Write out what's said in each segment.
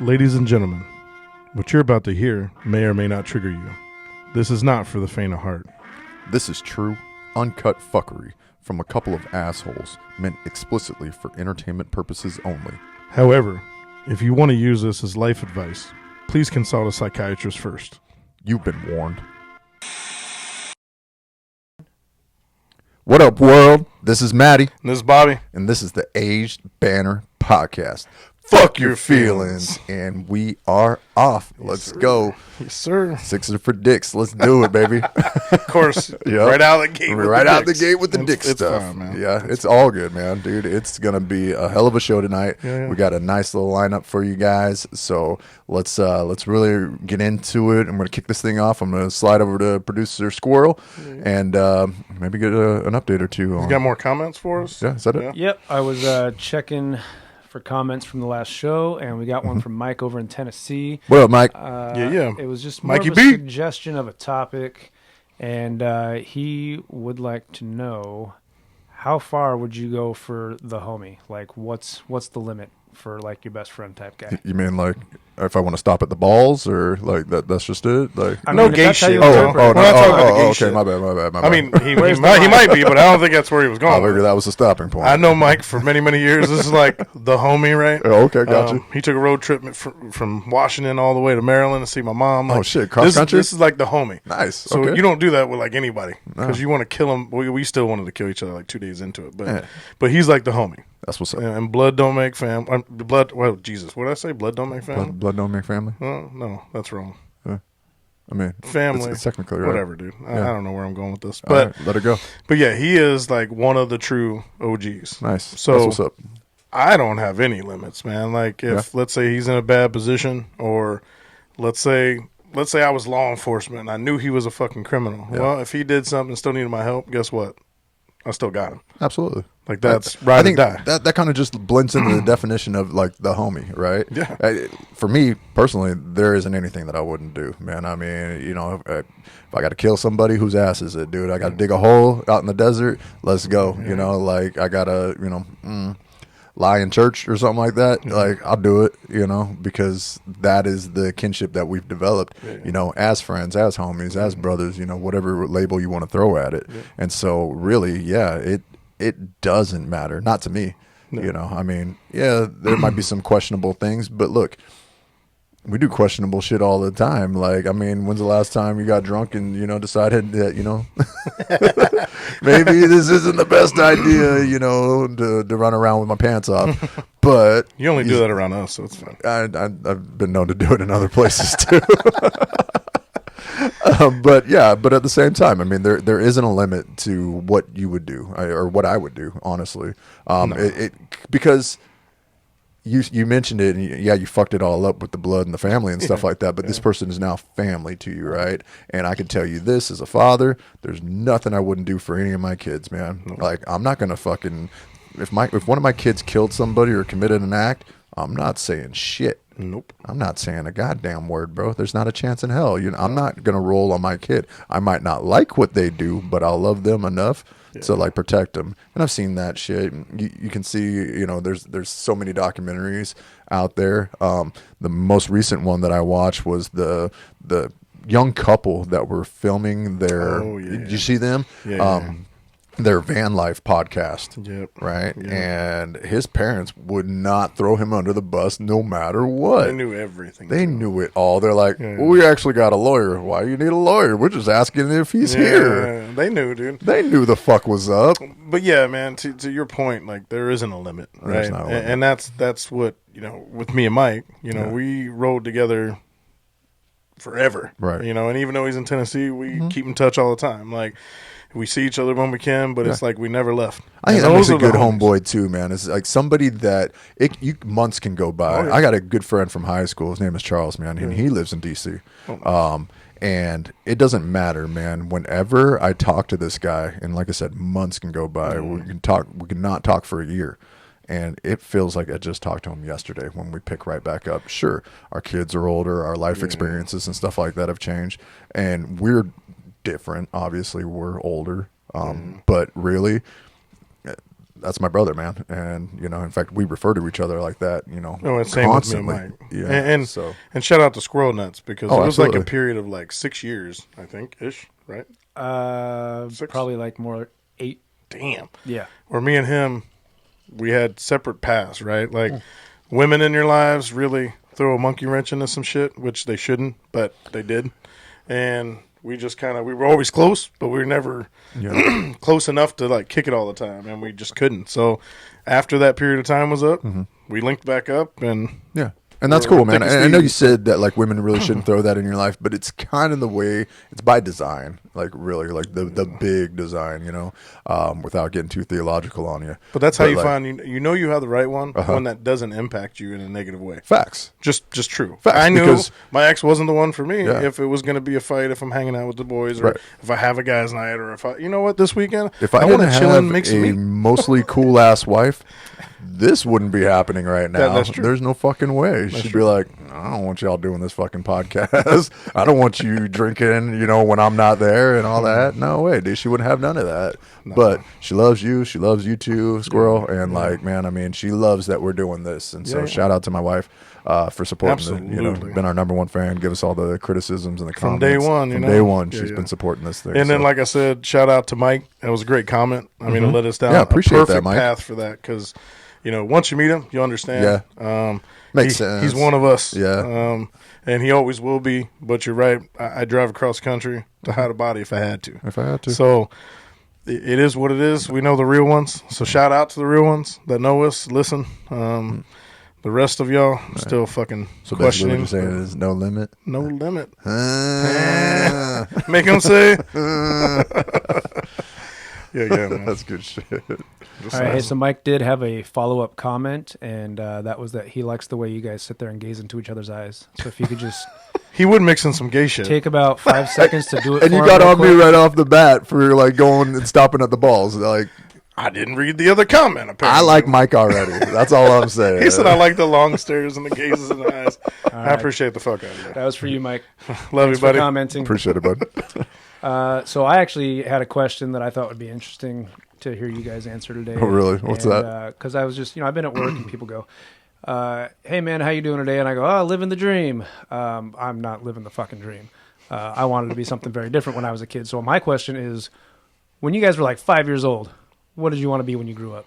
Ladies and gentlemen, what you're about to hear may or may not trigger you. This is not for the faint of heart. This is true, uncut fuckery from a couple of assholes meant explicitly for entertainment purposes only. However, if you want to use this as life advice, please consult a psychiatrist first. You've been warned. What up, world? This is Matty. And this is Bobby. And this is the Aged Banter Podcast. Fuck your feelings. And we are off. Let's go. Yes, sir. Sixers for dicks. Let's do it, baby. Of course. Yep. Right out of the gate. Right out the gate with the dick it's stuff. fine, man. Yeah, it's all good, man. Dude, it's going to be a hell of a show tonight. Yeah. We got a nice little lineup for you guys. So let's really get into it. I'm going to kick this thing off. I'm going to slide over to producer Squirrel and maybe get an update or two. You got more comments for us? Yeah, is that it? Yep, I was checking for comments from the last show, and we got one from Mike over in Tennessee. What up, Mike? Yeah. It was just more Mikey of a B. suggestion of a topic, and he would like to know how far would you go for the homie? Like, what's the limit for like your best friend type guy? You mean like if I want to stop at the balls or like that's just it? Like I No mean, if gay that's how shit. you Oh, interpret it. We're not talking about the gay okay, shit. my bad. I mean, he Where's the might be, but I don't think that's where he was I going. figured that was the stopping point. I know Mike for many, many years. This is like the homie, right? Oh, okay, gotcha. He took a road trip from Washington all the way to Maryland to see my mom. Oh, Like, shit, cross country? This is like the homie. Nice. So okay. you don't do that with like anybody because No. you want to kill him. We still wanted to kill each other like 2 days into it, but Yeah. but he's like the homie. That's what's up. And blood don't make family. Blood. Well, Jesus, what did I say? Blood don't make family. Blood don't make family. Oh, no, that's wrong. I mean, Family, It's technically right. whatever, dude. I Yeah. don't know where I'm going with this, All but right, let it go. but yeah, he is like one of the true OGs. Nice. So That's what's up. I don't have any limits, man. Like if let's say he's in a bad position, or let's say I was law enforcement and I knew he was a fucking criminal. Yeah. Well, if he did something and still needed my help, guess what? I still got him. Absolutely. Like that's I ride or think die. that kind of just blends into the definition of like the homie, right? Yeah. For me personally, there isn't anything that I wouldn't do, man. I mean, you know, if I got to kill somebody, whose ass is it, dude? I got to dig a hole out in the desert. Let's go. You know, like I gotta, you know, lie in church or something like that. Like I'll do it, you know, because that is the kinship that we've developed, you know, as friends, as homies, as brothers, you know, whatever label you want to throw at it. And so really, yeah, it doesn't matter. Not to me. No. You know, I mean, yeah, there might be some questionable things, but look, we do questionable shit all the time. Like, I mean, when's the last time you got drunk and, you know, decided that, you know, maybe this isn't the best idea, you know, to run around with my pants off. But You only do that around us, so it's fine. I've been known to do it in other places too. But at the same time, I mean, there isn't a limit to what you would do or what I would do, honestly. Because you mentioned it, and you fucked it all up with the blood and the family and stuff like that. But this person is now family to you, right? And I can tell you this as a father, there's nothing I wouldn't do for any of my kids, man. No. Like I'm not gonna fucking if one of my kids killed somebody or committed an act, I'm not saying shit. Nope. I'm not saying a goddamn word, bro. There's not a chance in hell. You know, I'm not gonna roll on my kid. I might not like what they do, but I'll love them enough to like protect them. And I've seen that shit. You can see, you know, there's so many documentaries out there. The most recent one that I watched was the young couple that were filming their. Oh, yeah. Did you see them? Yeah. Their van life podcast. Yep. Right. Yep. And his parents would not throw him under the bus no matter what. They knew everything. They knew it all. They're like, Yeah. well, we actually got a lawyer. Why do you need a lawyer? We're just asking if he's here. Yeah, they knew, dude. They knew the fuck was up. But yeah, man, to your point, like there isn't a limit, There's right? not a limit. And that's what, you know, with me and Mike, you know, we rode together forever, Right. You know, and even though he's in Tennessee, we keep in touch all the time. Like we see each other when we can, but it's like we never left. I think And that makes those a are the good homies. homeboy too, man. It's like somebody that months can go by. Oh, yeah. I got a good friend from high school. His name is Charles, man, and he lives in DC. And it doesn't matter, man. Whenever I talk to this guy, and like I said, months can go by. We can not talk for a year. And it feels like I just talked to him yesterday when we pick right back up. Sure, our kids are older, our life experiences and stuff like that have changed. And we're different. Obviously, we're older. But really, that's my brother, man. And, in fact, we refer to each other like that, No, it's same with me and Mike. Yeah. And shout out to Squirrel Nuts because it was absolutely. like a period of like 6 years, I think, ish, right? 6? Probably like more 8. Damn. Yeah. Where me and him, we had separate paths, right? Like women in your lives really throw a monkey wrench into some shit, which they shouldn't, but they did. And we just we were always close, but we were never close enough to like kick it all the time, and we just couldn't. So after that period of time was up, we linked back up, and yeah. And that's cool, man. And I know you said that like women really shouldn't throw that in your life, but it's kind of the way it's by design, like really, like the big design, without getting too theological on you. But that's how you find you have the right one, one that doesn't impact you in a negative way. Facts, just true. Facts, I knew my ex wasn't the one for me. Yeah. If it was going to be a fight, if I'm hanging out with the boys, or if I have a guy's night, or if this weekend, if I want to chill have and make some a mostly cool ass wife, this wouldn't be happening right now. That's true. There's no fucking way. She'd be like, I don't want y'all doing this fucking podcast. I don't want you drinking, when I'm not there and all that. No way, dude. She wouldn't have none of that. No. But she loves you. She loves you too, Squirrel. And man, she loves that we're doing this. And so shout out to my wife for supporting it. Been our number one fan. Give us all the criticisms and the comments. From day one, she's been supporting this thing. And then, like I said, shout out to Mike. That was a great comment. I mean, it led us down a perfect path for that because, once you meet him, you understand. Yeah. Makes sense. He's one of us. Yeah. And he always will be. But you're right. I drive across country to hide a body if I had to. So it is what it is. We know the real ones. So shout out to the real ones that know us, listen. The rest of y'all still fucking questioning. What you're saying is no limit? No limit. Make him say. Yeah, man. That's good shit. All right, so Mike did have a follow-up comment, and that was that he likes the way you guys sit there and gaze into each other's eyes. So if you could just... He would mix in some gay shit. Take about 5 seconds to do it and for you him got on quick. me right off the bat for like going and stopping at the balls. Like, I didn't read the other comment, apparently. I like Mike already. That's all I'm saying. He said I like the long stares and the gazes in the eyes. I appreciate the fuck out of that. That was for you, Mike. Love Thanks you, buddy. for commenting. Appreciate it, bud. So I actually had a question that I thought would be interesting to hear you guys answer today. Oh, really? What's that? Because I was just, I've been at work and people go, hey, man, how you doing today? And I go, living the dream. I'm not living the fucking dream. I wanted to be something very different when I was a kid. So my question is, when you guys were like 5 years old, what did you want to be when you grew up?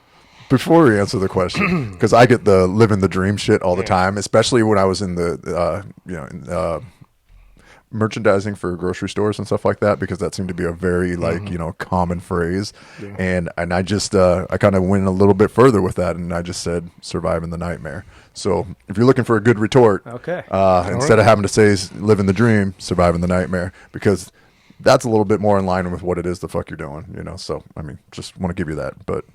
Before we answer the question, because I get the living the dream shit all the time, especially when I was in the, merchandising for grocery stores and stuff like that, because that seemed to be a very common phrase. Yeah. And I just I kind of went a little bit further with that, and I just said surviving the nightmare. So if you're looking for a good retort, okay, instead of having to say living the dream, surviving the nightmare, because that's a little bit more in line with what it is the fuck you're doing, So just want to give you that. But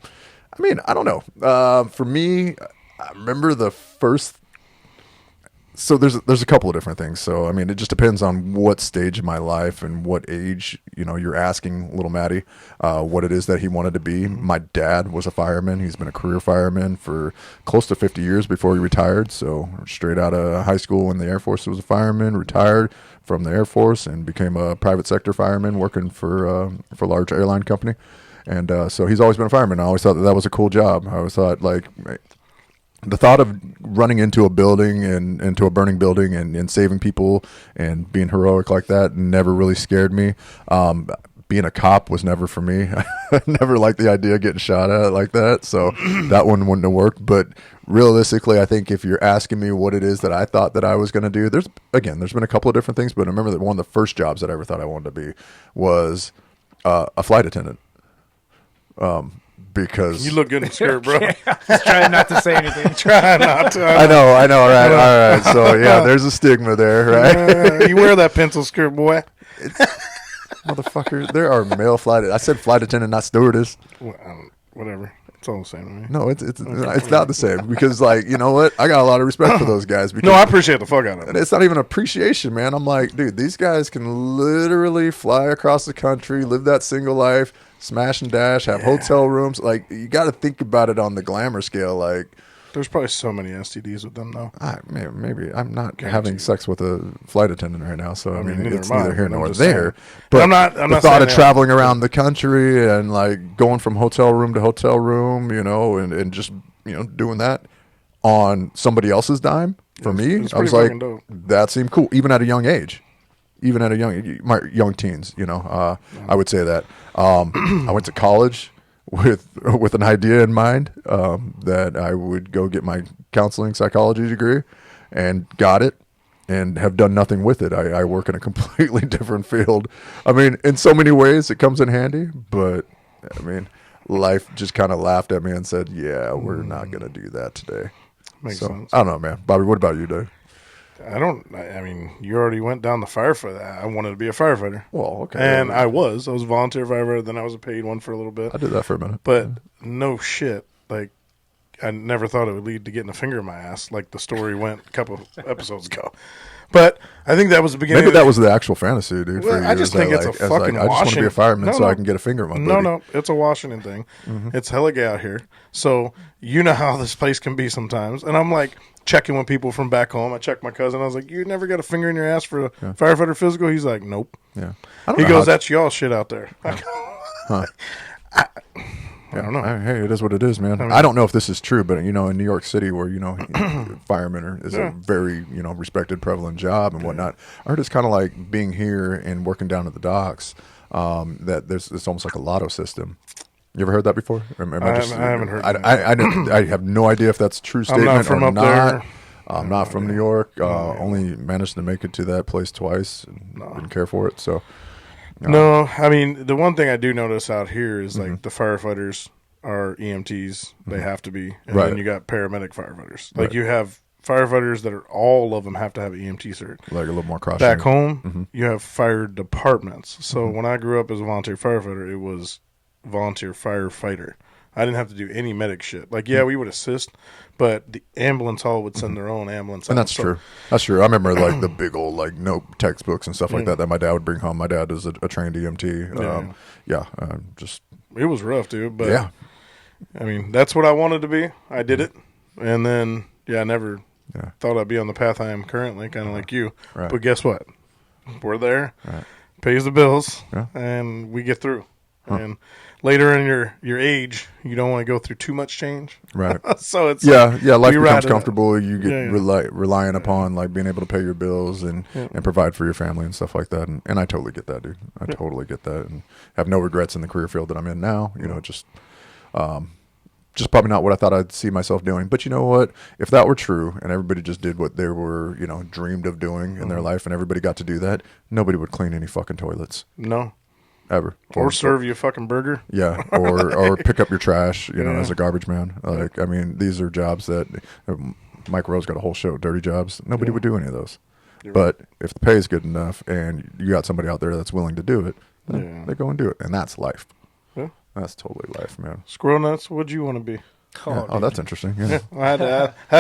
I don't know. For me, I remember the first. So there's a couple of different things. So it just depends on what stage of my life and what age you're asking little Matty what it is that he wanted to be. My dad was a fireman. He's been a career fireman for close to 50 years before he retired. So straight out of high school in the Air Force, he was a fireman. Retired from the Air Force and became a private sector fireman working for a large airline company. And so he's always been a fireman. I always thought that was a cool job. I always thought the thought of running into a building and into a burning building and saving people and being heroic like that never really scared me. Being a cop was never for me. I never liked the idea of getting shot at like that. So that one wouldn't have worked. But realistically, I think if you're asking me what it is that I thought that I was going to do, there's been a couple of different things, but I remember that one of the first jobs that I ever thought I wanted to be was a flight attendant. Because you look good in the skirt, bro. Just trying not to say anything. Try not to. I know. All right. So yeah, there's a stigma there, right? You wear that pencil skirt, boy. Motherfucker, there are male flight. I said flight attendant, not stewardess. Well, whatever. It's all the same to me. No, it's not the same because you know what? I got a lot of respect for those guys. Because no, I appreciate the fuck out of it. It's not even appreciation, man. I'm like, dude, these guys can literally fly across the country, live that single life, smash and dash, have hotel rooms. Like, you got to think about it on the glamour scale. Like, There's probably so many STDs with them, though. Maybe I'm not Guaranteed. having sex with a flight attendant right now, so I mean neither it's am I, neither here but I'm nor just there. saying. But I'm not the thought saying of that. traveling around the country and like going from hotel room to hotel room, and just doing that on somebody else's dime for me, it's I was pretty like, fucking dope. that seemed cool, even at a young age. Even at my young teens, I would say that. I went to college with an idea in mind that I would go get my counseling psychology degree, and got it, and have done nothing with it. I work in a completely different field. I mean, in so many ways, it comes in handy, but I mean, life just kind of laughed at me and said, "Yeah, we're not going to do that today." Makes sense. I don't know, man. Bobby, what about you, Dave? I mean, you already went down the firefighter. I wanted to be a firefighter. Well, okay. And I was a volunteer firefighter. Then I was a paid one for a little bit. I did that for a minute. But no shit. Like, I never thought it would lead to getting a finger in my ass like the story went a couple episodes ago. But I think that was the beginning. Maybe that was the actual fantasy, dude. Well, for I you, just is think that, it's like, a fucking I just want to be a fireman so No, I can get a finger in my No, booty. no, it's a Washington thing. It's hella gay out here. So you know how this place can be sometimes. And I'm like checking with people from back home. I checked my cousin. I was like, "You never got a finger in your ass for a firefighter physical?" He's like, "Nope." Yeah. He goes, "That's y'all shit out there." Huh. I don't know. Hey, it is what it is, man. I don't know if this is true, but in New York City, where firemen is a very respected, prevalent job and whatnot. I heard it's kind of like being here and working down at the docks. That it's almost like a lotto system. You ever heard that before? I haven't heard. I have no idea if that's a true statement I'm not from or up not. there. I'm not from New York. Only managed to make it to that place twice and didn't care for it. So. No, I mean, the one thing I do notice out here is like the firefighters are EMTs. They have to be. And then you got paramedic firefighters. Like you have firefighters that are, all of them have to have an EMT cert. Like a little more cross. Back home, you have fire departments. So when I grew up as a volunteer firefighter, it was volunteer firefighter. I didn't have to do any medic shit. Like, we would assist, but the ambulance hall would send their own ambulance. And that's true. That's true. I remember like the big old like note textbooks and stuff like that my dad would bring home. My dad is a trained EMT. Just it was rough, dude. But yeah, I mean, that's what I wanted to be. I did it, and then I never thought I'd be on the path I am currently, kind of like you. Right. But guess what? We're there. Right. Pays the bills, Yeah. and we get through. And later in your age, you don't want to go through too much change. Right. So it's life we ride becomes it comfortable. You get Yeah. relying upon like being able to pay your bills and provide for your family and stuff like that. And I totally get that, dude. I totally get that, and have no regrets in the career field that I'm in now. Just probably not what I thought I'd see myself doing. But you know what? If that were true and everybody just did what they were, dreamed of doing in their life, and everybody got to do that, nobody would clean any fucking toilets. No. Ever. Or serve you a fucking burger. Yeah, or pick up your trash, as a garbage man. Like, I mean, these are jobs that Mike Rose got a whole show, dirty jobs. Nobody would do any of those. But if the pay is good enough and you got somebody out there that's willing to do it, they go and do it. And that's life. Yeah. That's totally life, man. Squirrel nuts, what'd you want to be? Oh, that's interesting. Yeah. I had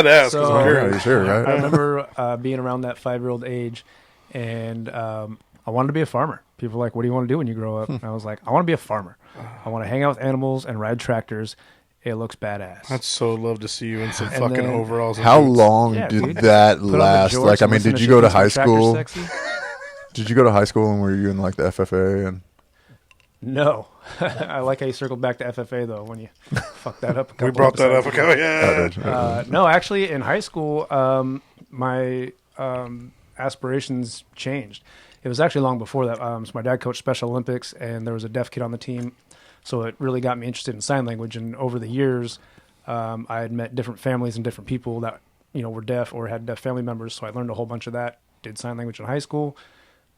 to ask. So, 'cause I'm Yeah, curious. he's here, right? I remember being around that 5-year-old age, and I wanted to be a farmer. People were like, "What do you want to do when you grow up?" And I was like, "I want to be a farmer. I want to hang out with animals and ride tractors. It looks badass." I'd so love to see you in some And fucking then- overalls. And How boots. long Yeah, did dude. that Put on the last? jorts Like, I and mean, listen did to you go to Shakey's high Tractor school? Sexy? Did you go to high school and were you in like the FFA? And No. I like how you circled back to FFA, though, when you fucked that up. We brought that up. Okay, No, actually, in high school, my aspirations changed. It was actually long before that. So my dad coached Special Olympics, and there was a deaf kid on the team, so it really got me interested in sign language. And over the years, I had met different families and different people that were deaf or had deaf family members, so I learned a whole bunch of that. Did sign language in high school.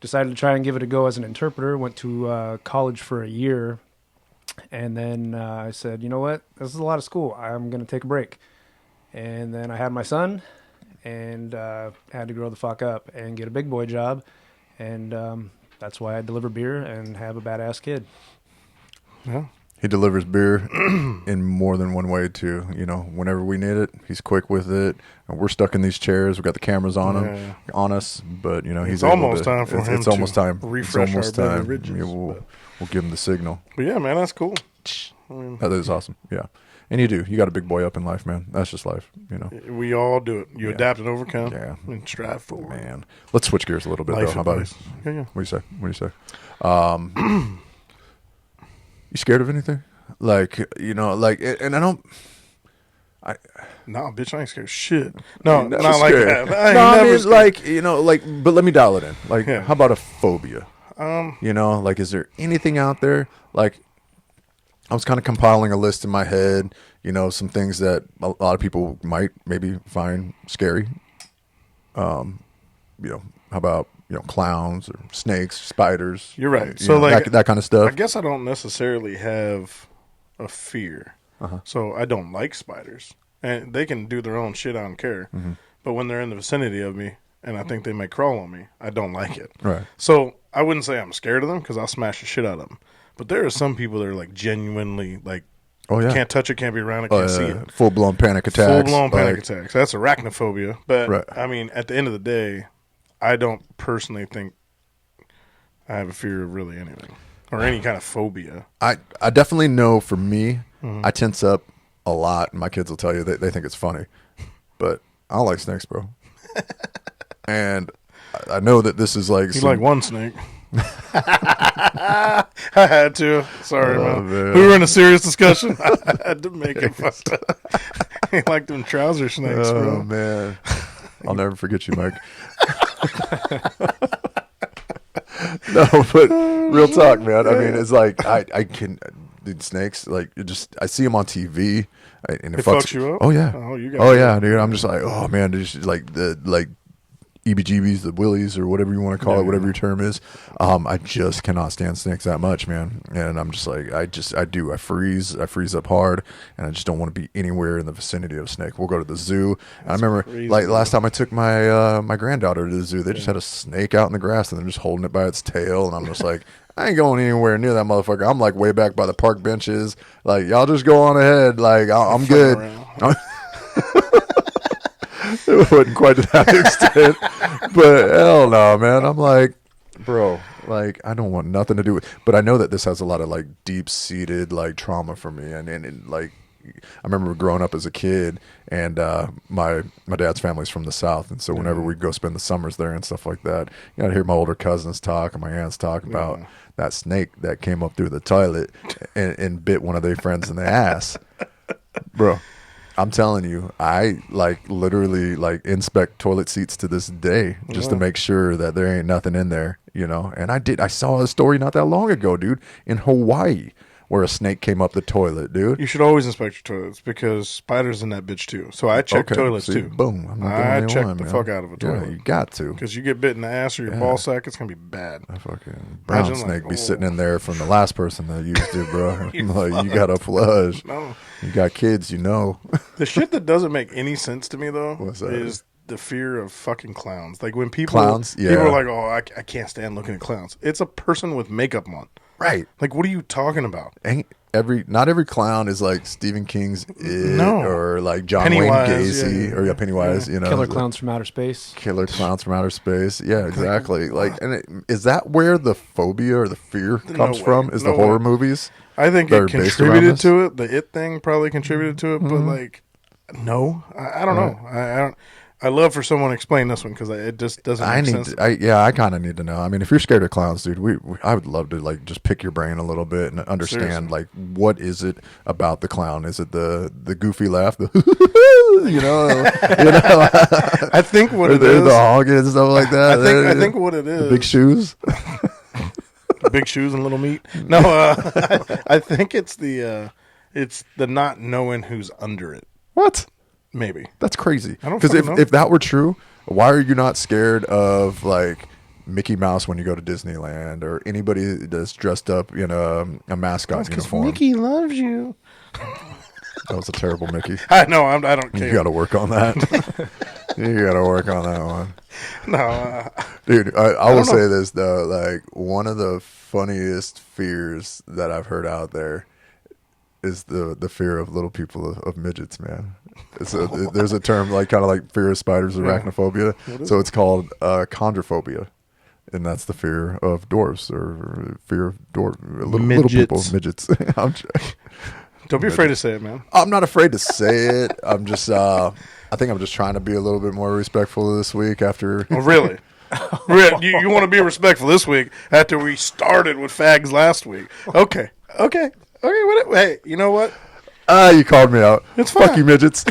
Decided to try and give it a go as an interpreter. Went to college for a year, and then I said, you know what? This is a lot of school. I'm going to take a break. And then I had my son, and had to grow the fuck up and get a big boy job. And that's why I deliver beer and have a badass kid. Yeah. he delivers beer in more than one way too. Whenever we need it, he's quick with it. And we're stuck in these chairs. We've got the cameras on him, on us, but he's almost time for him. It's almost time. Refresh it's almost our time. beverages, We'll give him the signal. But yeah, man, that's cool. That is awesome. Yeah. And you do. You got a big boy up in life, man. That's just life, you know. We all do it. You Yeah. adapt and overcome. Yeah. And strive forward. Man, let's switch gears a little bit, Life though. How about it? advice. Yeah. What do you say? You scared of anything? Like, you know, like, and I don't. Nah, bitch, I ain't scared of shit. No, Never not like scared. that. I ain't No, I never mean, scared. like, you know, like, but let me dial it in. Like, Yeah. how about a phobia? Um, You know, like, is there anything out there? Like, I was kind of compiling a list in my head, you know, some things that a lot of people might maybe find scary. You know, how about, you know, clowns or snakes, spiders? You're right. You So, know, like, that kind of stuff. I guess I don't necessarily have a fear. So I don't like spiders. And they can do their own shit, I don't care. But when they're in the vicinity of me and I think they may crawl on me, I don't like it. Right. So I wouldn't say I'm scared of them because I'll smash the shit out of them. But there are some people that are like genuinely like, Oh, yeah. can't touch it, can't be around it, can't see it. Full-blown panic attacks. Full-blown panic like, attacks. That's arachnophobia. But, Right. I mean, at the end of the day, I don't personally think I have a fear of really anything or any kind of phobia. I definitely know for me, I tense up a lot, and my kids will tell you they think it's funny. But I don't like snakes, bro. And I know that this is like You like one snake. I had to. Sorry, Oh, man. man. We were in a serious discussion. I had to make it fun. He liked them trouser snakes, Oh, bro. man. I'll never forget you, Mike. No, but real talk, man. I mean, it's like I can, dude, snakes, like, I see them on TV, and it fucks you up? Oh yeah, Oh, you got oh it. yeah, dude. I'm just like, oh man, there's like the EBGBs, the willies, or whatever you want to call it, whatever your term is. I just cannot stand snakes that much, man. And I'm just like, I freeze up hard, and I just don't want to be anywhere in the vicinity of a snake. We'll go to the zoo. I remember, crazy, like, bro. last time I took my my granddaughter to the zoo, they just had a snake out in the grass, and they're just holding it by its tail, and I'm just like, I ain't going anywhere near that motherfucker. I'm like way back by the park benches. Like, y'all just go on ahead. Like, I'm good. around. It wasn't quite to that extent, but hell no, man. I'm like, bro, like, I don't want nothing to do with. But I know that this has a lot of like deep seated like trauma for me, and like, I remember growing up as a kid, and my dad's family's from the South, and so whenever we'd go spend the summers there and stuff like that, you know, I'd hear my older cousins talk and my aunts talk about that snake that came up through the toilet and bit one of their friends in the ass, bro. I'm telling you, I like literally like inspect toilet seats to this day just to make sure that there ain't nothing in there, you know. And I saw a story not that long ago, dude, in Hawaii where a snake came up the toilet, dude. You should always inspect your toilets because spiders in that bitch too. So I check toilets see, too. Boom. I'm not the I only check one, the man. fuck out of a toilet. Yeah, you got to. Because you get bit in the ass or your ball sack, it's gonna be bad. A fucking brown Imagine, snake like, be oh. sitting in there from the last person that used it, bro. I'm like, you gotta flush. No, You got kids, you know. the shit that doesn't make any sense to me though What's that? is the fear of fucking clowns. Like when people Clowns? Yeah. people are like, "Oh, I can't stand looking at clowns." It's a person with makeup on. Right. Like, what are you talking about? Not every clown is like Stephen King's It No. or like John Pennywise, Wayne Gacy yeah. or Pennywise, you know. Killer Clowns from Outer Space. Killer clowns from outer space. Yeah, exactly. Like, is that where the phobia or the fear comes way. from? Is No the horror way. movies? I think That are it based around contributed this? to it. The It thing probably contributed to it, but like, no, I don't know. I don't. I love for someone to explain this one because it just doesn't make sense. I kind of need to know. I mean, if you're scared of clowns, dude, I would love to like just pick your brain a little bit and understand Seriously. like what is it about the clown? Is it the goofy laugh, the you know, I think what or it the is. hog and stuff like that. I think what it the is. big shoes. Big shoes and little meat. No, I think it's the not knowing who's under it. What? Maybe. That's crazy. I don't Because fucking know. if that were true, why are you not scared of like Mickey Mouse when you go to Disneyland or anybody that's dressed up in a mascot uniform? Mickey loves you. That was a terrible Mickey. I know. I don't You care. got to work on that. You got to work on that one. No, Dude, I will don't say know. this, though. Like, one of the funniest fears that I've heard out there is the fear of little people, of midgets, man. There's a term, like kind of like fear of spiders, arachnophobia. So it's called chondrophobia. And that's the fear of dwarves or fear of little people, Midgets. midgets. I'm joking. Don't be afraid to say it, man. I'm not afraid to say it. I'm just, I think I'm just trying to be a little bit more respectful this week after. Oh, really? You want to be respectful this week after we started with fags last week? Okay. Hey, you know what? You called me out. It's fine. Fuck you, midgets.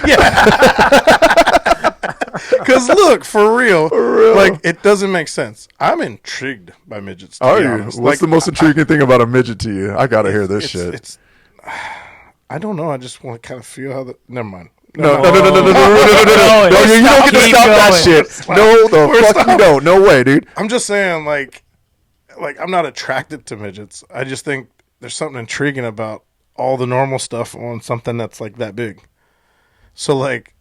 Because look, for real, like it doesn't make sense. I'm intrigued by midgets. Are you? What's the most intriguing thing about a midget to you? I gotta hear this shit. It's. I don't know. I just want to kind of feel how the. Never mind. No, you don't get to stop that shit. No, the fuck you don't. No way, dude. I'm just saying, like I'm not attracted to midgets. I just think there's something intriguing about all the normal stuff on something that's like that big. So like,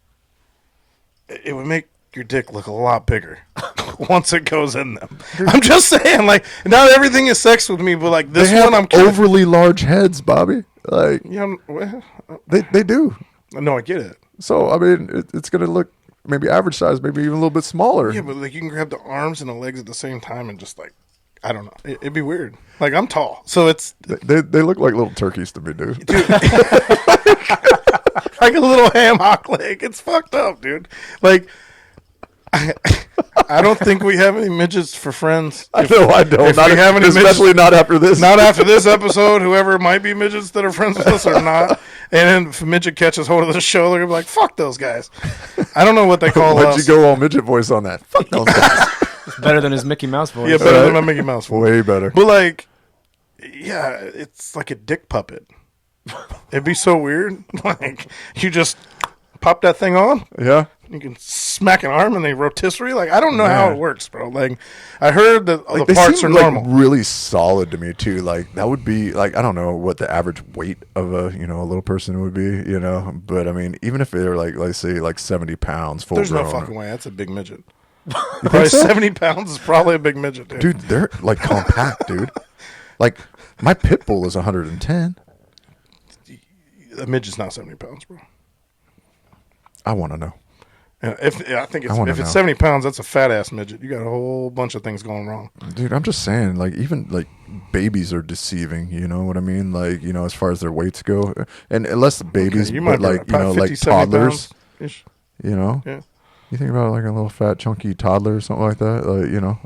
it would make your dick look a lot bigger once it goes in them. I'm just saying, like, not everything is sex with me, but like this they have one, I'm overly large heads, Bobby. Like, yeah, they do. No, I get it. So I mean, it's gonna look maybe average size, maybe even a little bit smaller. Yeah, but like you can grab the arms and the legs at the same time and just like, I don't know, it'd be weird. Like I'm tall, so it's they look like little turkeys to me, dude. Like a little ham hock leg. It's fucked up, dude. Like I don't think we have any midgets for friends. I don't. If not we have any especially midgets, not after this. Not after this episode. Whoever might be midgets that are friends with us or not. And then if a midget catches hold of the show, they're gonna be like, "Fuck those guys." I don't know what they call us. Why'd you go all midget voice on that? Fuck those guys. It's better than his Mickey Mouse voice. Yeah, better than my Mickey Mouse voice. Way better. But like, yeah, it's like a dick puppet. It'd be so weird. Like you just pop that thing on. Yeah. You can smack an arm and they rotisserie. Like I don't know how it works, bro. Like I heard that like, the parts are normal. Like really solid to me too. Like that would be like I don't know what the average weight of a a little person would be. But I mean even if they're like let's say like 70 pounds full There's grown. no fucking way. That's a big midget. Probably 70 pounds is probably a big midget, dude. Dude, they're like compact, dude. Like my pit bull is 110. A midget's not 70 pounds, bro. I want to know. If it's 70 pounds, that's a fat ass midget. You got a whole bunch of things going wrong, dude. I'm just saying, like even like babies are deceiving. You know what I mean? Like as far as their weights go, and less babies, you but might like toddlers. Yeah. You think about like a little fat chunky toddler or something like that.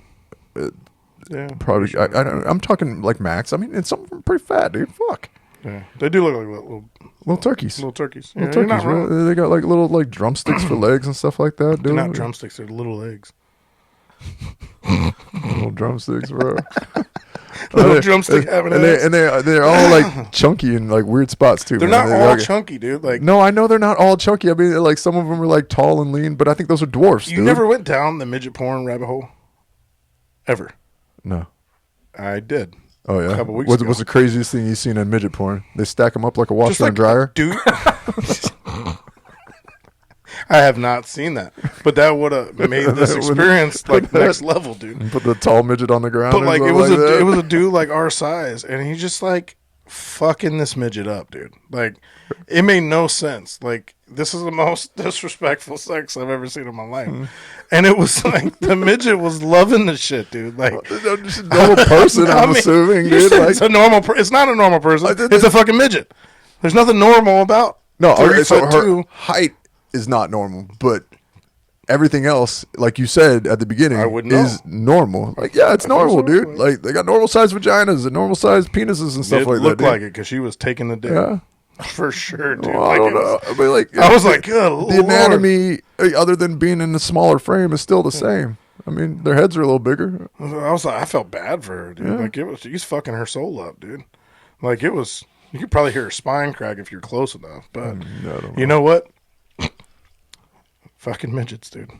Yeah. Probably. Sure. I'm talking like max. I mean, it's something pretty fat, dude. Fuck. Yeah, they do look like little turkeys. Little turkeys. Little turkeys. Right? They got like little like drumsticks for legs and stuff like that. They're not drumsticks. They're little legs. Little drumsticks, bro. Little drumstick having and they're all like chunky in like weird spots too. They're not all chunky, dude. Like no, I know they're not all chunky. I mean, like some of them are like tall and lean, but I think those are dwarfs. You never went down the midget porn rabbit hole, ever? No, I did. Oh yeah. A couple weeks ago. What's the craziest thing you've seen in midget porn? They stack them up like a washer and dryer. Dude. I have not seen that, but that would have made this experience like next level, dude. Put the tall midget on the ground. But like it was a dude like our size, and he just like fucking this midget up, dude. Like it made no sense. Like this is the most disrespectful sex I've ever seen in my life, and it was like the midget was loving the shit, dude. Like just a normal person, I'm assuming, dude. Like, it's a normal. It's not a normal person. It's a fucking midget. There's nothing normal about. No, so her height is not normal, but everything else, like you said at the beginning, is normal. Like, yeah, it's normal, dude. Like, they got normal sized vaginas and normal sized penises and stuff like that. It looked like it because she was taking the dick. Yeah. For sure, dude. Well, I don't know. I mean, like, I was like, good the anatomy, other than being in a smaller frame, is still the same. I mean, their heads are a little bigger. I felt bad for her, dude. Yeah. Like, she's fucking her soul up, dude. Like, it was, you could probably hear her spine crack if you're close enough. But you know what? Fucking midgets, dude.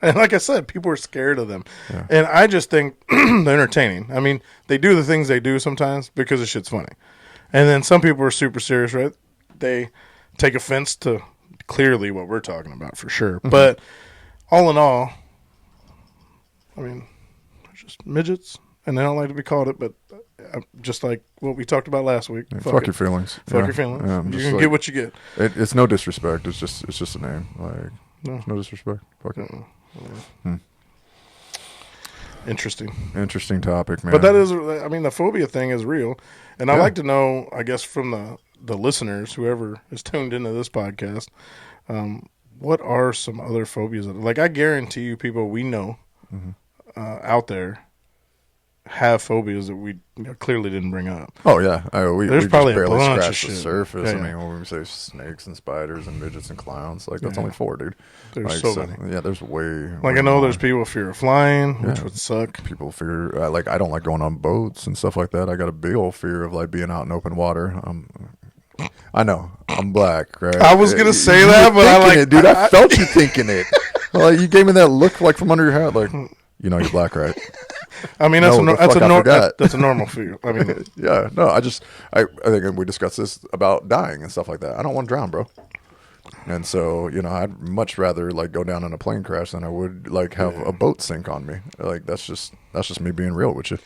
And like I said, people are scared of them. Yeah. And I just think they're entertaining. I mean, they do the things they do sometimes because the shit's funny. And then some people are super serious, right? They take offense to clearly what we're talking about for sure. Mm-hmm. But all in all, I mean, they're just midgets. And they don't like to be called it, but just like what we talked about last week. Yeah, fuck your feelings. Fuck your feelings. Yeah, you can get what you get. It's no disrespect. It's just a name. Like no disrespect. Fuck it. Interesting topic, man. But that is, I mean, the phobia thing is real, and I like to know, I guess, from the listeners, whoever is tuned into this podcast, what are some other phobias? Like, I guarantee you people we know out there have phobias that we clearly didn't bring up. Oh yeah, There's we probably just a barely bunch scratched of the shit. surface. Yeah, I mean, when we say snakes and spiders and midgets and clowns, like that's Yeah. only 4, dude. There's Like, so many. Yeah, there's way. Like, way I know more. there's people fear of flying, which Yeah. would suck. People fear like I don't like going on boats and stuff like that. I got a big old fear of like being out in open water. I know I'm black, right? I was gonna say You were that, but I thinking like it, dude. I felt you thinking it. Like, you gave me that look like from under your hat, like you know you're black, right? I mean, No, the fuck, I forgot. that's a normal fear. I mean, Yeah, no, I think we discussed this about dying and stuff like that. I don't want to drown, bro. And so, I'd much rather like go down in a plane crash than I would like have a boat sink on me. Like that's just me being real with you.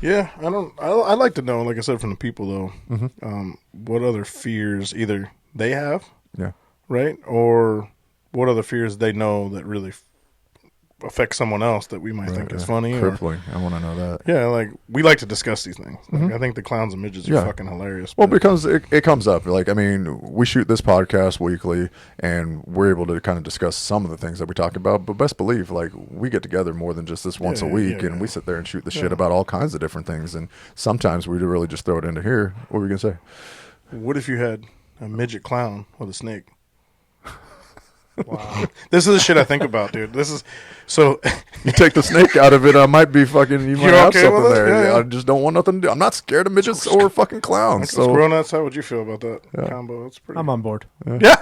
yeah, I'd like to know, like I said, from the people though, what other fears either they have, Yeah. right, or what other fears they know that really affect someone else that we might think is funny. Crippling. I want to know that. Yeah, like we like to discuss these things. Like, I think the clowns and midgets are Yeah. fucking hilarious. Well, but- because it comes up. Like, I mean, we shoot this podcast weekly, and we're able to kind of discuss some of the things that we talk about. But best believe, like, we get together more than just this once a week, and we sit there and shoot the shit about all kinds of different things. And sometimes we really just throw it into here. What were you gonna say? what if you had a midget clown with a snake? Wow. This is the shit I think about, dude. This is so. You take the snake out of it, I might be fucking. You might You're have okay something with it? there. Yeah, yeah. I just don't want nothing to do. I'm not scared of midgets or fucking clowns. So Squirrel nuts. How would you feel about that combo? That's pretty. I'm on board. Yeah,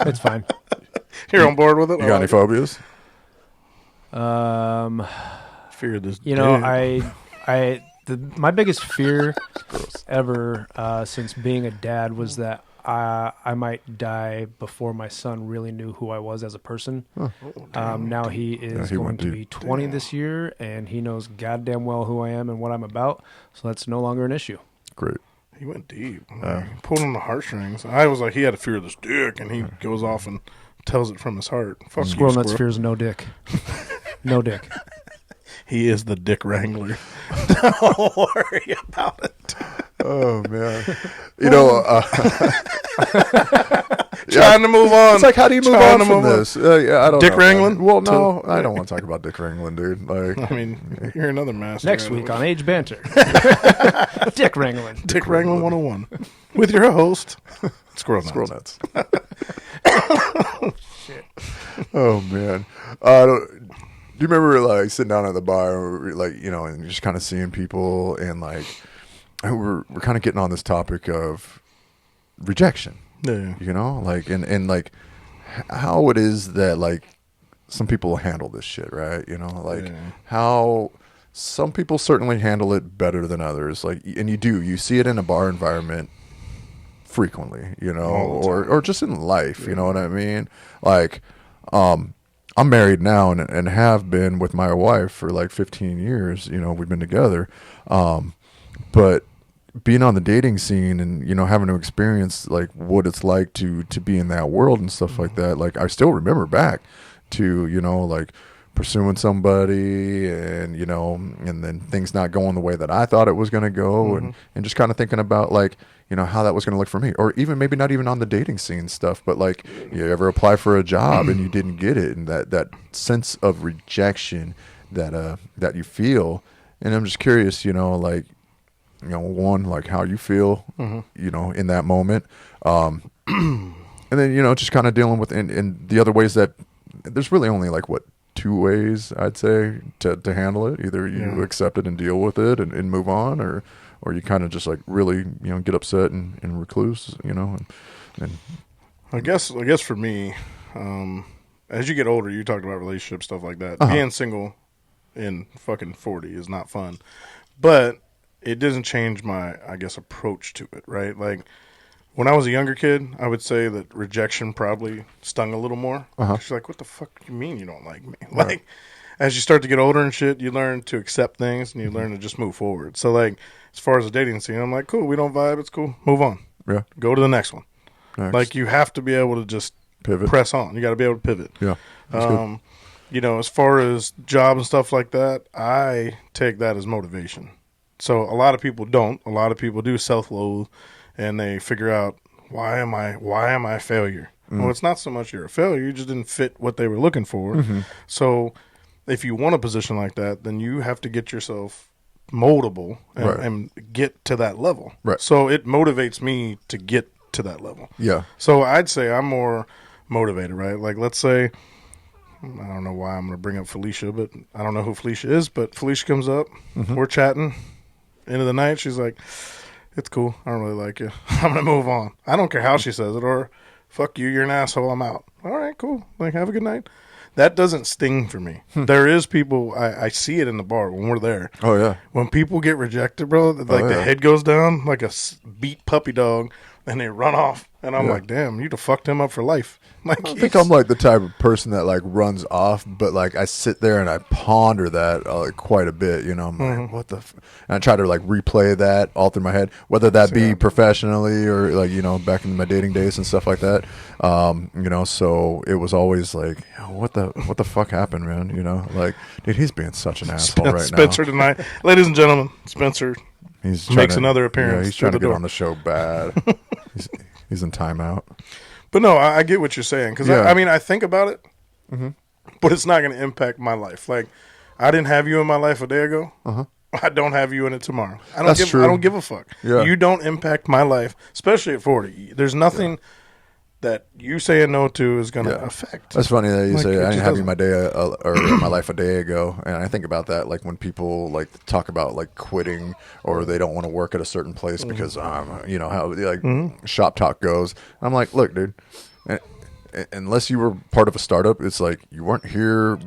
It's fine. you're on board with it. you got any phobias? Fear this? You know, dick. my biggest fear ever since being a dad was that I might die before my son really knew who I was as a person. Now he is he going went to deep. be 20 this year, and he knows goddamn well who I am and what I'm about. So that's no longer an issue. Great. He went deep. He pulled on the heartstrings. I was like, he had a fear of this dick, and he goes off and tells it from his heart. Fuck Squirrel you, nuts fears no dick. No dick. He is the dick wrangler. Don't worry about it. Oh man. You know, Trying to move on. it's like, how do you move Trying on to from move on. this? I don't Dick know, wrangling? man. Well, no, I don't want to talk about dick wrangling, dude. Like, I mean, you're another master. Next at week it. on Age Banter. Dick wrangling. Dick Wrangling 101 with your host, Squirrel Nuts. squirrel nuts. Oh man. Do you remember like sitting down at the bar, like, and just kind of seeing people, and like we're kind of getting on this topic of rejection, Yeah. like and like how it is that like some people handle this shit, right? Like how some people certainly handle it better than others, like, and you see it in a bar environment frequently, All the or just in life, you know what I mean? Like, I'm married now and have been with my wife for like 15 years. We've been together. But being on the dating scene and, having to experience like what it's like to be in that world and stuff like that. Like, I still remember back to, like pursuing somebody and, and then things not going the way that I thought it was going to go. And just kind of thinking about like, how that was going to look for me, or even maybe not even on the dating scene stuff, but like, you ever apply for a job and you didn't get it, and that sense of rejection that you feel. And I'm just curious, like, one, like how you feel, in that moment. And then, just kind of dealing with in the other ways that there's really only like what, 2 ways I'd say to handle it. Either you accept it and deal with it and move on, or you kind of just like really, get upset and recluse, and I guess for me, as you get older, you talked about relationship stuff like that. Being single in fucking 40 is not fun, but it doesn't change my, I guess, approach to it, right? Like, when I was a younger kid, I would say that rejection probably stung a little more. She's like, what the fuck do you mean you don't like me? Like, as you start to get older and shit, you learn to accept things and you learn to just move forward. So, like, as far as the dating scene, I'm like, cool, we don't vibe, it's cool, move on. Yeah. Go to the next one. Next. Like, you have to be able to just Pivot. press on. You got to be able to pivot. Yeah. That's good. As far as job and stuff like that, I take that as motivation. So a lot of people don't. A lot of people do self-loathe, and they figure out why am I a failure? Well, it's not so much you're a failure. You just didn't fit what they were looking for. So if you want a position like that, then you have to get yourself moldable and get to that level. Right. So it motivates me to get to that level. Yeah. So I'd say I'm more motivated, right? Like, let's say, I don't know why I'm going to bring up Felicia, but I don't know who Felicia is, but Felicia comes up, we're chatting, end of the night, she's like, it's cool, I don't really like you, I'm going to move on. I don't care how she says it, or fuck you, you're an asshole, I'm out. All right, cool, like, have a good night. That doesn't sting for me. There is people, I see it in the bar when we're there. Oh, yeah. When people get rejected, bro, like the head goes down like a beat puppy dog, and they run off. And I'm like, damn, you'd have fucked him up for life. Like, I think I'm like the type of person that like runs off, but like I sit there and I ponder that quite a bit. You know, I'm like, what the? And I try to like replay that all through my head, whether that be professionally or like back in my dating days and stuff like that. So it was always like, what the fuck happened, man? Like, dude, he's being such an asshole right Spencer now. tonight, ladies and gentlemen, Spencer makes another appearance. Yeah, he's trying to get on the show bad. He's in timeout. But no, I get what you're saying. Because, I mean, I think about it, but it's not going to impact my life. Like, I didn't have you in my life a day ago. I don't have you in it tomorrow. I don't give a fuck. Yeah. You don't impact my life, especially at 40. There's nothing that you saying no to is going to affect. That's funny that you say I didn't have you doesn't. my life a day ago, and I think about that like when people like talk about like quitting or they don't want to work at a certain place because how like shop talk goes. I'm like, look, dude, unless you were part of a startup, it's like you weren't here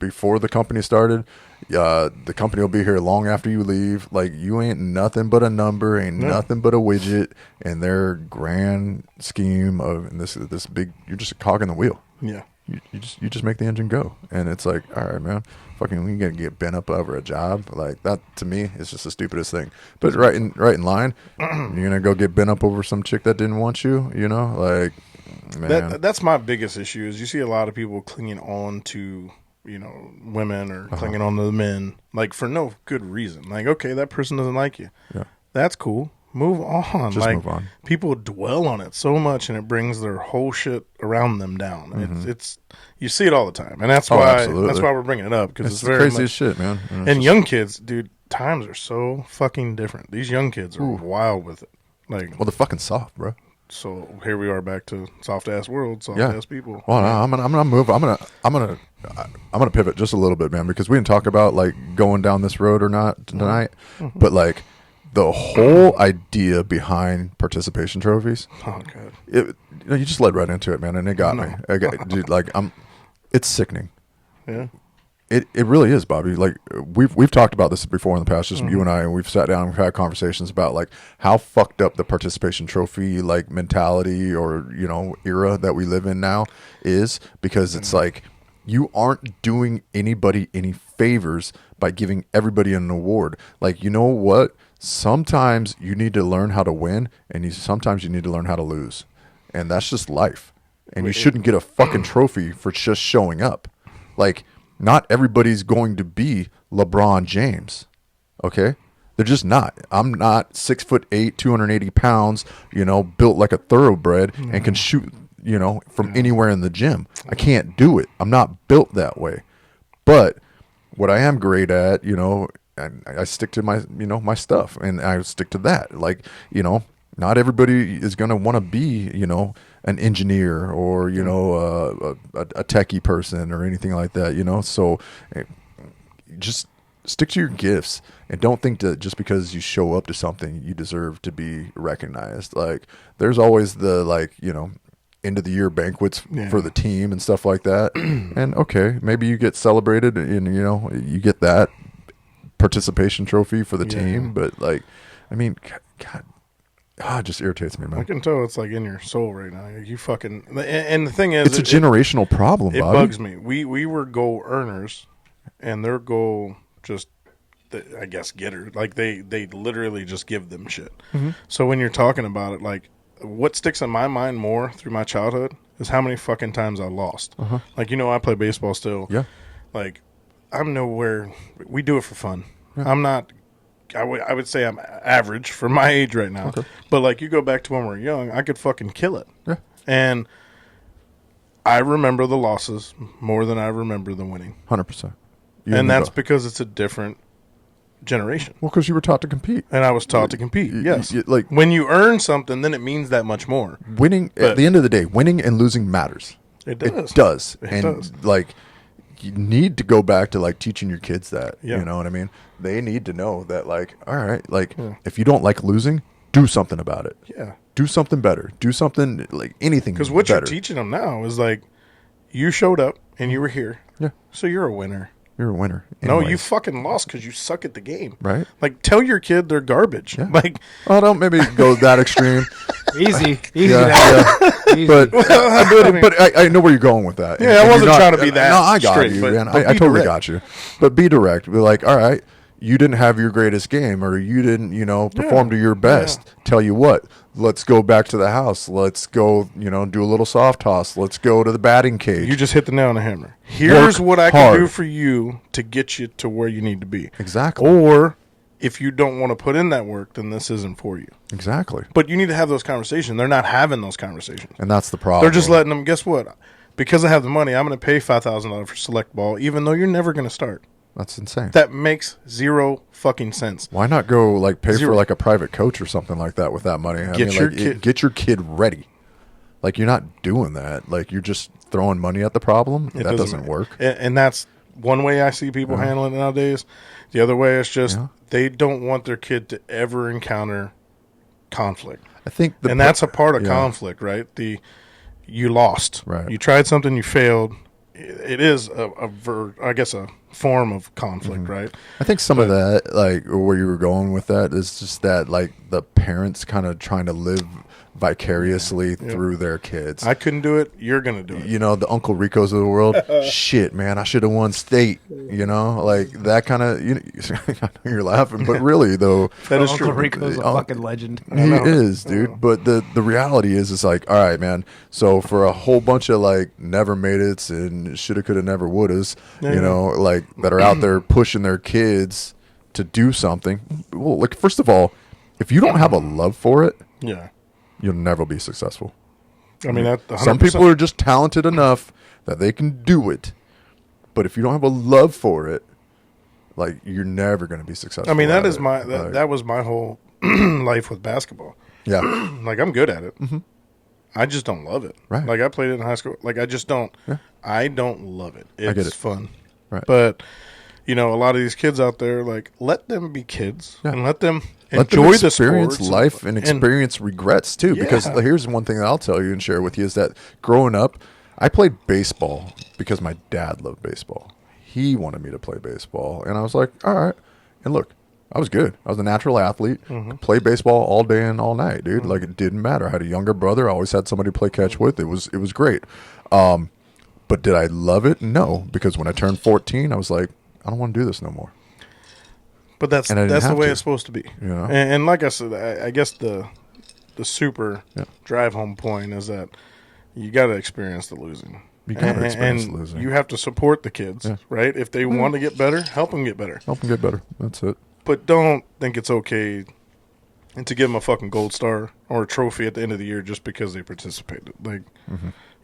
before the company started. The company will be here long after you leave. Like, you ain't nothing but a number, ain't nothing but a widget in their grand scheme of this big. You're just a cog in the wheel. Yeah, you just make the engine go, and it's like, all right, man, fucking, we gonna get bent up over a job like that. To me, it's just the stupidest thing. But right in line, you're gonna go get bent up over some chick that didn't want you. Like, man, that's my biggest issue. Is you see a lot of people clinging on to women or clinging on to the men, like, for no good reason. Like, okay, that person doesn't like you. Yeah. That's cool. Move on. Just move on. People dwell on it so much, and it brings their whole shit around them down. It's you see it all the time, and that's why we're bringing it up, because it's very crazy as shit, man. And young kids, dude, times are so fucking different. These young kids are wild with it. Like, well, they're fucking soft, bro. So here we are back to soft ass world, soft ass people. Well, I'm gonna move. I'm gonna pivot just a little bit, man, because we didn't talk about like going down this road or not tonight, but like the whole idea behind participation trophies. Oh god, you just led right into it, man, and it got me. Dude, like it's sickening. Yeah. It really is, Bobby. Like we've talked about this before in the past, just you and I, and we've sat down and we've had conversations about like how fucked up the participation trophy like mentality or era that we live in now is, because it's like you aren't doing anybody any favors by giving everybody an award. Like, you know what? Sometimes you need to learn how to win, and sometimes you need to learn how to lose, and that's just life. And you shouldn't get a fucking trophy for just showing up. Like, not everybody's going to be LeBron James, okay? They're just not. I'm not 6'8", 280 pounds, built like a thoroughbred and can shoot, from anywhere in the gym. I can't do it. I'm not built that way. But what I am great at, I stick to my, my stuff, and I stick to that. Like, not everybody is going to want to be, an engineer or, a techie person or anything like that, So just stick to your gifts, and don't think that just because you show up to something, you deserve to be recognized. Like, there's always the, like, end of the year banquets for the team and stuff like that. And okay, maybe you get celebrated and, you get that participation trophy for the team. But like, I mean, God, it just irritates me, man. I can tell it's like in your soul right now. You fucking, and the thing is, it's a generational problem, Bobby. It bugs me. We were goal earners, and their goal just, I guess, getter. Like they literally just give them shit. So when you're talking about it, like, what sticks in my mind more through my childhood is how many fucking times I lost. Like, I play baseball still. Yeah. Like, I'm nowhere. We do it for fun. Yeah. I'm not I would say I'm average for my age right now. Okay. But like you go back to when we were young, I could fucking kill it. Yeah. And I remember the losses more than I remember the winning. 100%. And that's because it's a different generation. Well, because you were taught to compete. And I was taught to compete. Yes. Like when you earn something, then it means that much more. winning, at the end of the day, winning and losing matters. It does. It does. It And does. like, you need to go back to like teaching your kids that. Yeah. You know what I mean? They need to know that, like, all right, like, if you don't like losing, do something about it. Yeah. Do something better. Do something, like, anything Because what better. you're teaching them now is like, you showed up and you were here. Yeah. So you're a winner. You're a winner. No, Anyways. you fucking lost because you suck at the game. Right? Like, tell your kid they're garbage. Yeah. Like, Oh, don't maybe go that extreme. Easy Yeah, now. yeah. Easy. But I mean- but I know where you're going with that. Yeah, I And you're wasn't trying to be that No, I got straight, you, but- man. but I be totally direct. got you. But be direct. Be like, all right, you didn't have your greatest game, or you didn't, perform to your best. Tell you what, let's go back to the house. Let's go, do a little soft toss. Let's go to the batting cage. you just hit the nail on the hammer. Here's Work what I hard. can do for you to get you to where you need to be. Exactly. Or if you don't want to put in that work, then this isn't for you. Exactly. But you need to have those conversations. They're not having those conversations. And that's the problem. They're just letting them, guess what? Because I have the money, I'm going to pay $5,000 for select ball, even though you're never going to start. That's insane. That makes zero fucking sense. Why not go like pay Zero. for like a private coach or something like that with that money? Get your like, kid- get your kid ready. Like you're not doing that. Like you're just throwing money at the problem. It That doesn't work. And that's one way I see people handling it nowadays. The other way is just they don't want their kid to ever encounter conflict. I think And that's a part of conflict, right? You lost. Right. You tried something, you failed. It is a form of conflict, right? I think some of that, like where you were going with that, is just that like the parents kind of trying to live vicariously through their kids. I couldn't do it. You're gonna do it. The Uncle Ricos of the world. Shit, man, I should have won state. Like that kind of. I know you're laughing, but really though, That is Uncle true. Rico's a fucking legend. he is, dude. But the reality is, it's like, all right, man. So for a whole bunch of like never made it's and shoulda, coulda, never wouldas, like that are out there pushing their kids to do something. Well, like first of all, if you don't have a love for it, Yeah. you'll never be successful. I mean, that 100%. Some people are just talented enough that they can do it, but if you don't have a love for it, like you're never going to be successful. I mean, that at is it. my Like, that was my whole life with basketball. yeah, Like I'm good at it. I just don't love it. Right. Like I played it in high school. Like I just don't. Yeah. I don't love it. It's get it. fun. Right. But a lot of these kids out there, like let them be kids and let them let them enjoy the experience sports life and experience regrets too. Because Yeah. here's one thing that I'll tell you and share with you is that growing up, I played baseball because my dad loved baseball. He wanted me to play baseball, and I was like, all right. And look, I was good. I was a natural athlete. Could play baseball all day and all night, dude. Like it didn't matter. I had a younger brother. I always had somebody to play catch with. It was great. But did I love it? No, because when I turned 14, I was like, I don't want to do this no more. But that's And I didn't the have way to. it's supposed to be. You know? And like I said, I guess the super drive home point is that you got to experience the losing. You gotta experience and losing. you have to support the kids, right? If they want to get better, help them get better. Help them get better. That's it. But don't think it's okay to give them a fucking gold star or a trophy at the end of the year just because they participated. Like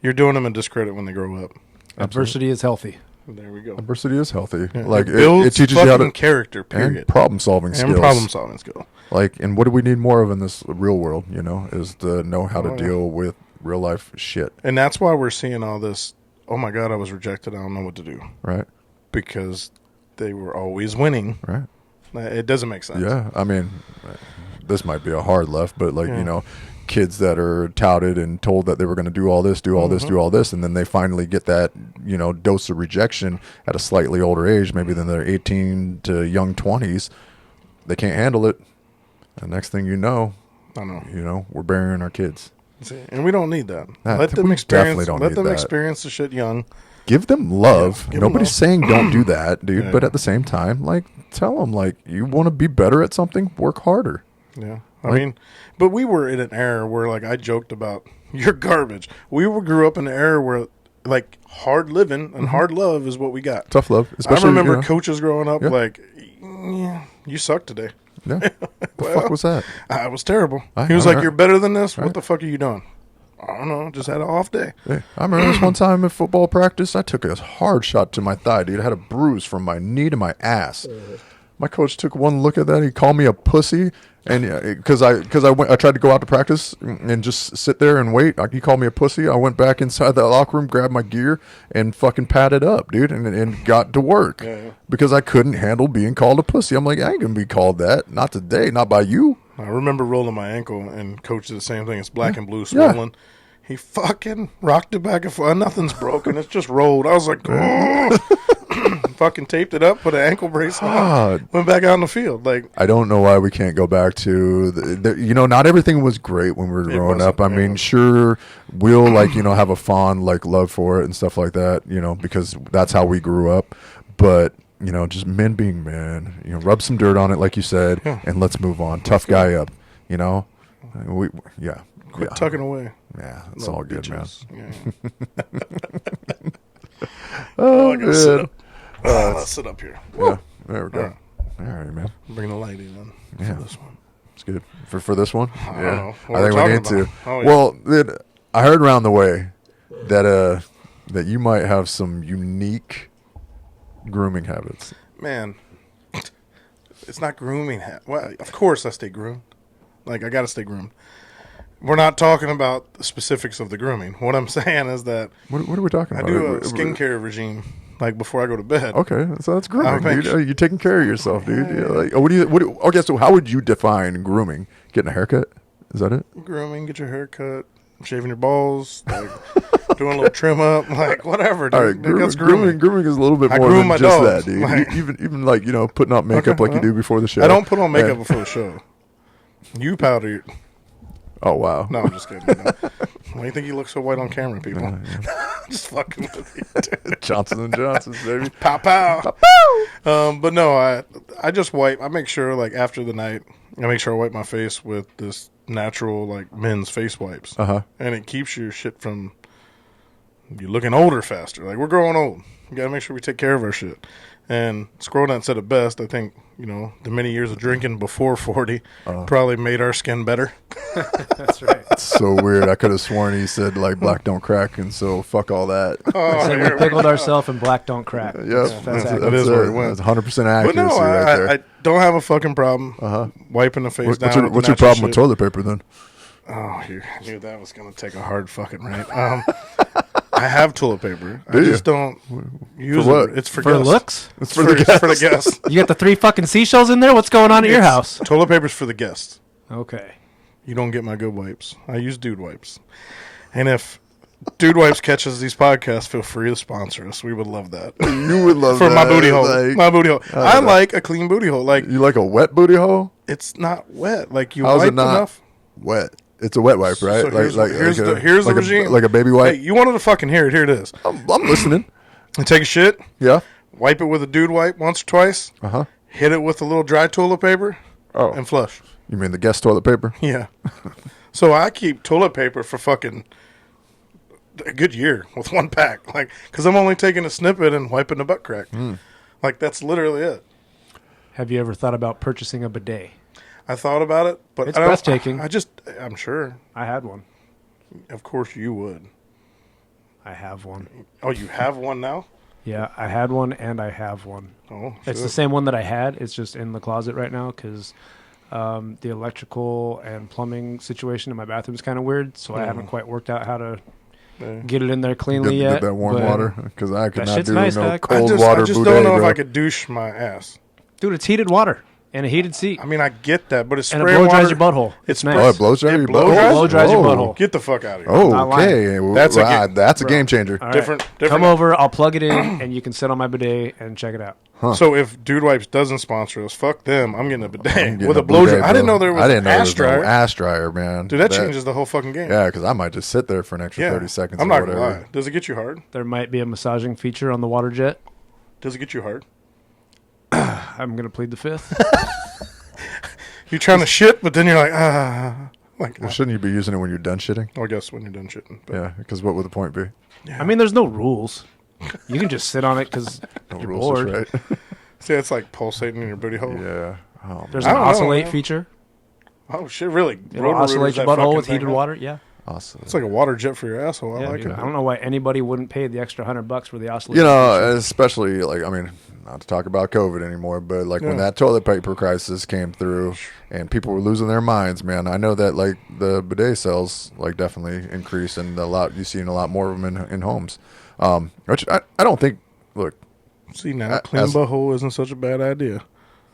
you're doing them a discredit when they grow up. Adversity is healthy. There we go. Adversity is healthy. Yeah. Like it builds it teaches you how to character, period, and problem solving skills. and problem solving skill. Like, and what do we need more of in this real world? Is to know how to yeah. deal with real life shit. And that's why we're seeing all this. Oh my God, I was rejected. I don't know what to do Right. because they were always winning. Right. It doesn't make sense. Yeah. I mean, this might be a hard left, but like kids that are touted and told that they were going to do all this, do all this, do all this, and then they finally get that dose of rejection at a slightly older age, maybe than their 18 to young 20s. They can't handle it. The next thing you know, I know. We're burying our kids. See, and we don't need that. Nah, Let them we experience. definitely don't Let need them that. experience the shit young. Give them love. give 'em Nobody's love. saying don't do that, dude. Yeah. But at the same time, like, tell them, like, you want to be better at something, work harder. Yeah, I mean, but we were in an era where, like, I joked about you're garbage. Grew up in an era where, like, hard living and hard love is what we got. Tough love. I Especially, remember coaches growing up, Yeah. like, yeah, you suck today. Yeah. The fuck was that? I was terrible. I He was like, heard- "You're better than this. Right. What the fuck are you doing?" I don't know. Just had an off day. Hey, I remember this one time in football practice. I took a hard shot to my thigh, dude. I had a bruise from my knee to my ass. My coach took one look at that. He called me a pussy, and because I tried to go out to practice and just sit there and wait. He called me a pussy. I went back inside the locker room, grabbed my gear, and fucking padded up, dude, and got to work because I couldn't handle being called a pussy. I'm like, I ain't gonna be called that. Not today. Not by you. I remember rolling my ankle, and coach did the same thing. It's black and blue swollen. He fucking rocked it back and forth. Nothing's broken. It's just rolled. I was like, fucking taped it up, put an ankle brace on, went back out in the field. Like, I don't know why we can't go back to not everything was great when we were growing up. I mean, sure, we'll have a fond love for it and stuff like that, because that's how we grew up. But just men being men, rub some dirt on it, like you said, and let's move on. Tough guy up, quit tucking away. Yeah, it's all good, bitches. man. Yeah. Oh, I gotta man. sit up. Let's sit up here. Yeah, there we go. Yeah. All right, man. Bring the light in Yeah. for this one. It's good for this one. I don't know what I think we're we need talking to. about. Oh, yeah. Well, I heard around the way that that you might have some unique grooming habits. Man, it's not grooming. Well, of course I stay groomed. Like, I got to stay groomed. We're not talking about the specifics of the grooming. What I'm saying is that What are we talking I about? do a skincare regime, like, before I go to bed. Okay, so that's grooming. make Dude. You're taking care of yourself, dude. Yeah, like, okay, so how would you define grooming? Getting a haircut? Is that it? Grooming, get your hair cut, shaving your balls, like, doing a little trim up, like, whatever, dude. All right, That's grooming. grooming is a little bit I more groom than my just dogs, that, dude. like- even putting on makeup like you do before the show. I don't put on makeup And- before the show. You powder your... Oh wow. No, I'm just kidding. No. Why do you think you look so white on camera, people? Just fucking with you, dude. Johnson & Johnson's, baby. Pow, pow. But no, I just wipe. I make sure, like, after the night, I make sure I wipe my face with this natural, like, men's face wipes. Uh-huh. And it keeps your shit from you looking older faster. Like, we're growing old. We got to make sure we take care of our shit. And Scrollnut said it best. I think, the many years of drinking before 40 probably made our skin better. That's right. It's so weird. I could have sworn he said, like, black don't crack, and so fuck all that. Oh, So we here we pickled go. ourselves and black don't crack. Yep. That's accurate. That is where it went. That's 100% But accuracy no, right there. I don't have a fucking problem wiping the face down. What's your problem with toilet paper then? Oh, you knew that was going to take a hard fucking rant. I have toilet paper. I Do you? just don't use what? it. It's for, For guests. looks? It's For the guests. You got the 3 fucking seashells in there? What's going on at your house? Toilet paper's for the guests. Okay. You don't get my good wipes. I use Dude Wipes. And if Dude Wipes catches these podcasts, feel free to sponsor us. We would love that. You would love For that. my booty hole. Like, My booty hole. I don't know. like a clean booty hole. Like, you like a wet booty hole? it's not wet. Like, you How's wipe it not enough. wet? It's a wet wipe, right? So here's the like regime. like a baby wipe. Hey, you wanted to fucking hear it. Here it is. I'm listening. And take a shit. Yeah. Wipe it with a Dude Wipe once or twice. Uh-huh. Hit it with a little dry toilet paper. Oh. And flush. You mean the guest toilet paper? Yeah. So I keep toilet paper for fucking a good year with one pack. Like, because I'm only taking a snippet and wiping the butt crack. Like, that's literally it. Have you ever thought about purchasing a bidet? I thought about it, but It's I don't, breathtaking. I'm sure. I had one. Of course you would. I have one. Oh, you have one now? Yeah, I had one and I have one. Oh, It's the shit. same one that I had. It's just in the closet right now because the electrical and plumbing situation in my bathroom is kind of weird. So I haven't quite worked out how to get it in there cleanly Get yet. that warm but- water because I could That not shit's do nice, no Doc. cold I water just boudet, don't know if bro. I could douche my ass. Dude, it's heated water and a heated seat. I mean, I get that, but it's And it spray blow water. dries your butthole. It's nice. Oh, it blows dry It your blow butthole? dries? Blow dries your Oh. butthole. Get the fuck out of here. Oh, Not lying. okay. Well, That's a wow, game. that's a Bro. game changer. All right. Different. Come over, I'll plug it in, and you can sit on my bidet and check it out. So if Dude Wipes doesn't sponsor us, fuck them. I'm getting a bidet I'm getting with a blow bidet, dryer. I didn't bro. know there was I didn't an know there ass was no dryer. ass dryer, man. Dude, that changes the whole fucking game. Yeah, because I might just sit there for an extra 30 seconds I'm or not whatever. gonna lie. Does it get you hard? There might be a massaging feature on the water jet. Does it get you hard? I'm going to plead the fifth. You're trying to shit, but then you're like, like. Well, shouldn't you be using it when you're done shitting? I guess when you're done shitting. But Yeah, because what would the point be? I mean, there's no rules. You can just sit on it because No you're rules is bored. right. See, it's like pulsating in your booty hole. Yeah. Oh, There's I an don't know, oscillate man. feature. Oh shit, really? It'll Roto-Rooter's oscillate your that butthole fucking with thing, heated huh? water. Yeah. awesome. It's like a water jet for your asshole. I Yeah, like dude. it. I don't know why anybody wouldn't pay the extra $100 for the oscillate. You know, feature. especially like, I mean, not to talk about COVID anymore, but like when Yeah. that toilet paper crisis came through and people were losing their minds, man, I know that like the bidet sales like definitely increased, and you've seen a lot more of them in homes. Which I don't think, look, See, now, clean butthole isn't such a bad idea.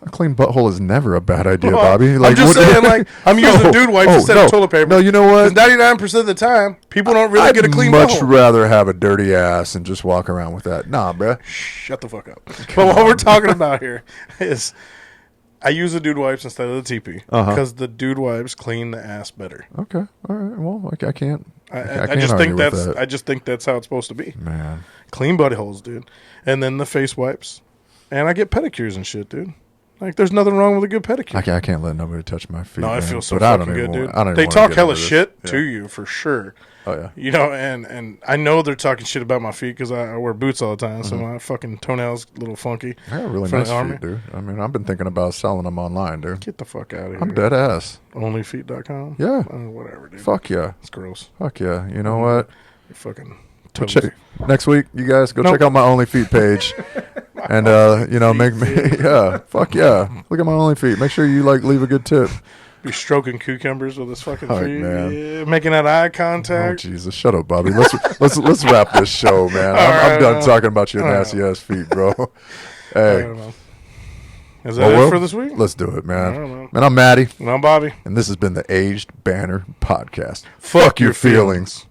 a clean butthole is never a bad idea, Well, Bobby. I'm just saying, like, I'm using dude wipes instead of toilet paper. No, you know what? 99% of the time, people don't really I'd get a clean much butthole. rather have a dirty ass and just walk around with that. Nah, bruh. Shut the fuck up. But what we're talking about here is I use the dude wipes instead of the TP because the dude wipes clean the ass better. Okay, all right. Well, I can't. I I can't just argue think with that's that. I just think that's how it's supposed to be. Man. Clean buttholes, dude, and then the face wipes, and I get pedicures and shit, dude. Like, there's nothing wrong with a good pedicure. I can't let nobody touch my feet. No, it man. feels so But I don't fucking even good, want- dude. I don't even They wanna talk get hella into this. shit Yeah. to you for sure. Oh yeah. You know, and I know they're talking shit about my feet because I wear boots all the time, so my fucking toenails a little funky. I got really from nice the army. feet, dude. I mean, I've been thinking about selling them online, dude. Get the fuck out of here. I'm dead ass. Onlyfeet.com? Yeah. Whatever, dude. Fuck yeah. It's gross. Fuck yeah. You know what? You're fucking Go toes. check next week. You guys go Nope. check out my OnlyFeet page, and you know, make me fuck yeah. Look at my OnlyFeet. Make sure you like leave a good tip. Be stroking cucumbers with his fucking Fuck, feet. man. Yeah, making that eye Oh contact. Jesus! Shut up, Bobby. Let's wrap this show, man. right, I'm done talking about your nasty ass feet, bro. I Hey, don't know. Is that it for this week? Let's do it, I man. don't know. And I'm Matty, And I'm Bobby. and this has been the Aged Banter Podcast. Fuck your feelings.